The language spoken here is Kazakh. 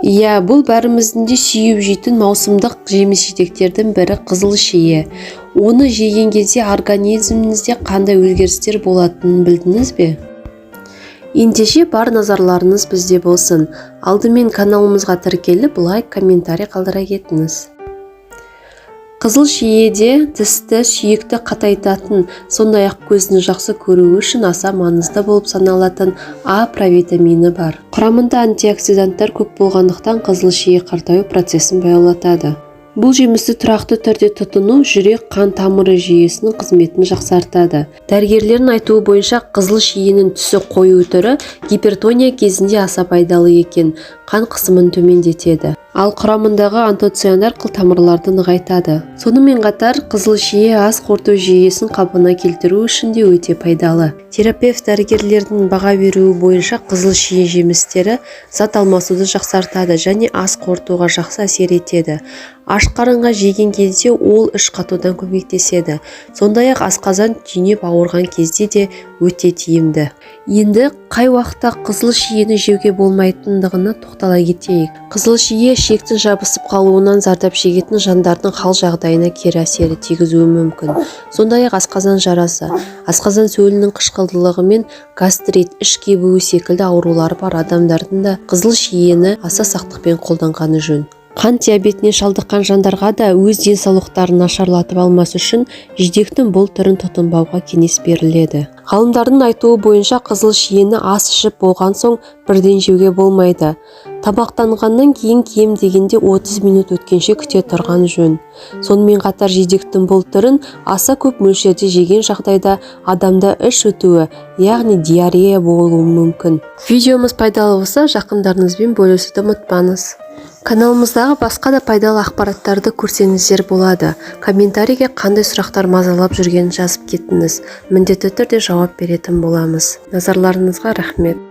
Иә, бұл бәріміздің де сүйіп жейтін маусымдық жеміс-жидектердің бірі қызыл шие. Оны жеген кезде организміңізде қандай өзгерістер болатынын білдіңіз бе? Ендеше бар назарларыңыз бізде болсын. Алдымен каналымызға тіркеліп, лайк, комментарий қалдыра кетіңіз. Қызыл шиеде тісті, сүйекті қатайтатын, сондай-ақ көзді жақсы көруі үшін аса маңызды болып саналатын А провитамині бар. Құрамында антиоксиданттар көп болғандықтан қызыл шие қартаю процесін баяулатады. Бұл жемісті тұрақты түрде тұтыну жүрек қан тамыры жүйесінің қызметін жақсартады. Дәрігерлердің айтуы бойынша қызыл шиенің түсі қою түрі гипертония кезінде аса пайдалы екен, қан қысымын төмендетеді. Ал құрамындағы антоциандар қылтамырларды нығайтады. Сонымен қатар қызыл шие ас қорыту жүйесін қалпына келтіру үшін де өте пайдалы. Терапевт дәрігерлердің баға беруі бойынша қызыл шие жемістері зат алмасуды жақсартады және ас қорытуға жақсы әсер етеді. Аш қарынға жеген кезде ол іш қатудан көмектеседі. Сондай-ақ асқазан түйнеп ауырған кезде де өте тиімді. Енді қай уақытта қызыл шиені жеуге болмайтындығына тоқтала кетейік. Қызыл шие ішектің жабысып қалуынан зардап шегетін жандардың хал жағдайына кері әсері тигізуі мүмкін. Сондай-ақ асқазан жарасы, асқазан сөлінің қышқылдылығы мен гастрит, іш кебуі секілді аурулары бар адамдардың да қызыл шиені аса сақтықпен қолданғаны жөн. Қан диабетіне шалдыққан жандарға да өз денсаулықтарын нашарлатып алмас үшін жидектің бұл түрін тұтынбауға кеңес беріледі. Ғалымдардың айтуы бойынша қызыл шиені ас ішіп болған соң бірден жеуге болмайды. Тамақтанғаннан кейін кем дегенде 30 минут өткенше күте тұрған жөн. Сонымен қатар жидектің бұл түрін аса көп мөлшерде жеген жағдайда адамда іш өтуі, яғни диарея болуы мүмкін. Видеомыз пайдалы болса, жақындарыңызбен бөлісуді ұмытпаңыз. Каналымыздағы басқа да пайдалы ақпараттарды көрсеңіздер болады. Комментарийге қандай сұрақтар мазалап жүргенін жазып кетіңіз. Міндетті түрде жауап беретін боламыз. Назарларыңызға рахмет.